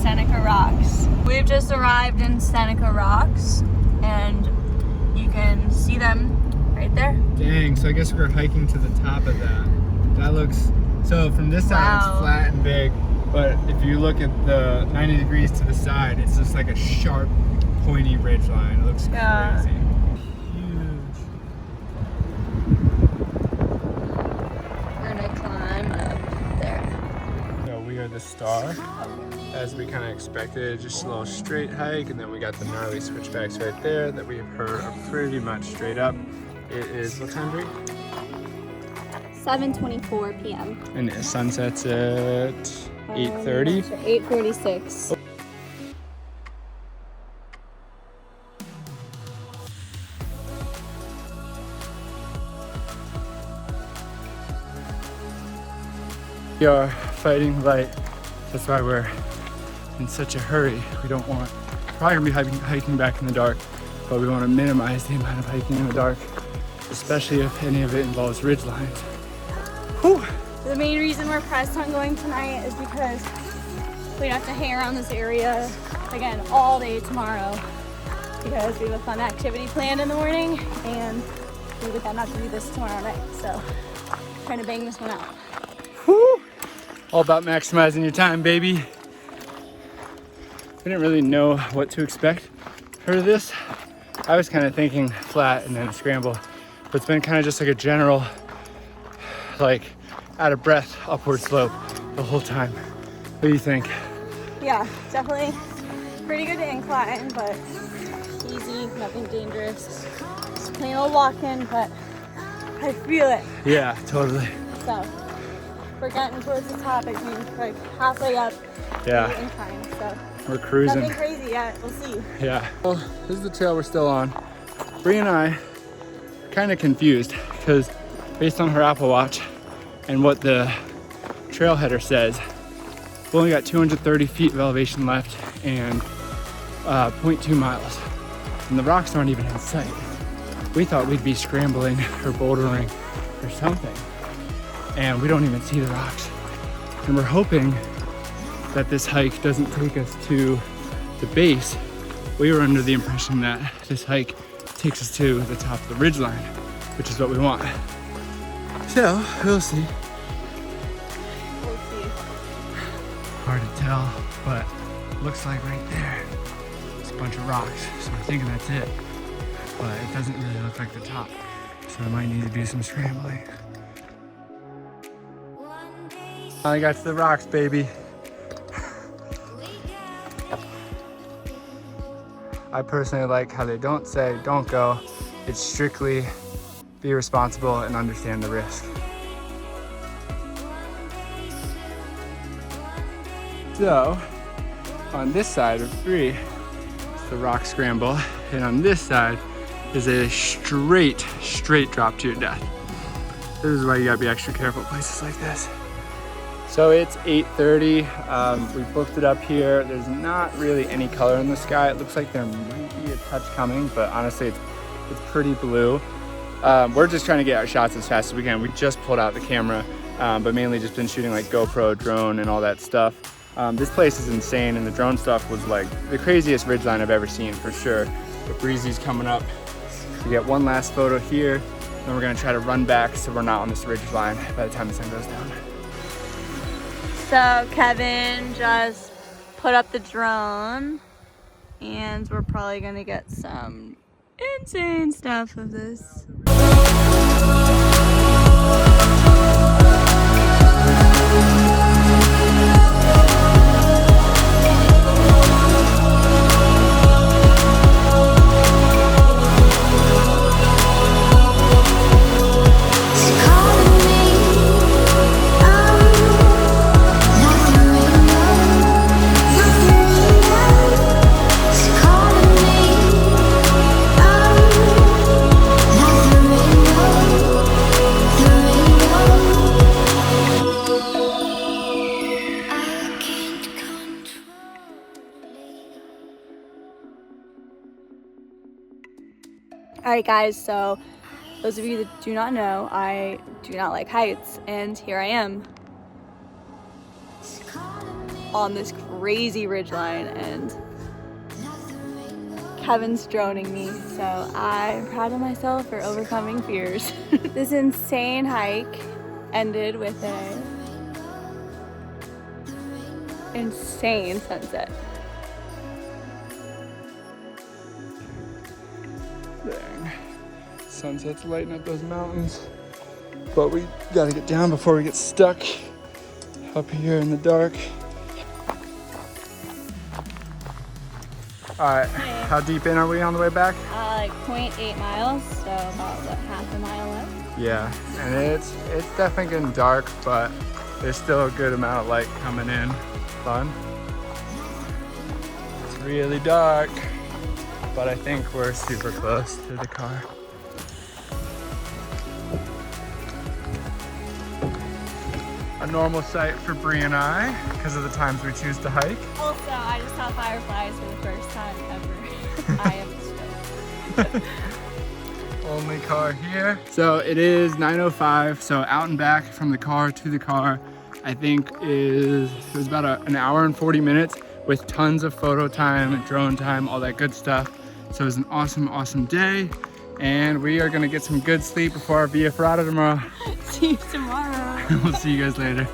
Seneca Rocks. We've just arrived in Seneca Rocks and you can see them right there. Dang, so I guess we're hiking to the top of that. That looks, so from this side it's flat and big, but if you look at the 90 degrees to the side, it's just like a sharp, pointy ridge line. It looks crazy. Huge. We're gonna climb up there. So we are the star, as we kind of expected, just a little straight hike, and then we got the gnarly switchbacks right there that we've heard are pretty much straight up. It is, what time, Bri? 7:24 p.m. And it sunsets at 8:30? 8:46. We are fighting light. That's why we're in such a hurry. We don't want, probably gonna be hiking back in the dark, but we want to minimize the amount of hiking in the dark, especially if any of it involves ridgelines. Whew. The main reason we're pressed on going tonight is because we have to hang around this area again all day tomorrow because we have a fun activity planned in the morning and we would then have to do this tomorrow night. So trying to bang this one out. Whew. All about maximizing your time, baby. We didn't really know what to expect for this. I was kind of thinking flat and then a scramble, but it's been kind of just like a general, like out of breath upward slope the whole time. What do you think? Yeah, definitely pretty good incline, but easy, nothing dangerous. Just plain old walking, but I feel it. Yeah, totally. So we're getting towards the top. I think like halfway up Yeah. the incline. So We're cruising. nothing crazy yet. We'll see. Yeah. Well, this is the trail we're still on. Bri and I kind of confused because based on her Apple Watch and what the trail header says, we only got 230 feet of elevation left and 0.2 miles. And the rocks aren't even in sight. We thought we'd be scrambling or bouldering or something. And we don't even see the rocks. And we're hoping that this hike doesn't take us to the base. We were under the impression that this hike takes us to the top of the ridgeline, which is what we want. So, we'll see. We'll see. Hard to tell, but looks like right there, it's a bunch of rocks. So we're thinking that's it, but it doesn't really look like the top. So I might need to do some scrambling. I got to the rocks, baby. I personally like how they don't say don't go. It's strictly be responsible and understand the risk. So on this side of Bri, it's the rock scramble, and on this side is a straight drop to your death. This is why you gotta be extra careful at places like this. So it's 8:30. We booked it up here. There's not really any color in the sky. It looks like there might be a touch coming, but honestly, it's pretty blue. We're just trying to get our shots as fast as we can. We just pulled out the camera, but mainly just been shooting like GoPro, drone, and all that stuff. This place is insane, and the drone stuff was like the craziest ridgeline I've ever seen for sure. The breezy's coming up. We get one last photo here, then we're gonna try to run back so we're not on this ridgeline by the time the sun goes down. So Kevin just put up the drone and we're probably gonna get some insane stuff of this. Alright guys, so those of you that do not know, I do not like heights, and here I am. on this crazy ridgeline, and Kevin's droning me, so I'm proud of myself for overcoming fears. This insane hike ended with a insane sunset. Dang. Sunset's lighting up those mountains, but we gotta get down before we get stuck up here in the dark. All right, how deep in are we on the way back? Like 0.8 miles, so about what, half a mile left? Yeah, and it's definitely getting dark, but there's still a good amount of light coming in. Fun. It's really dark, but I think we're super close to the car. A normal sight for Bri and I, because of the times we choose to hike. Also, I just saw fireflies for the first time ever. I am stoked. Only car here. So it is 9:05, so out and back from the car to the car, I think it was about an hour and 40 minutes with tons of photo time, drone time, all that good stuff. So it was an awesome, awesome day. And we are gonna get some good sleep before our Via Ferrata tomorrow. See you tomorrow. We'll see you guys later.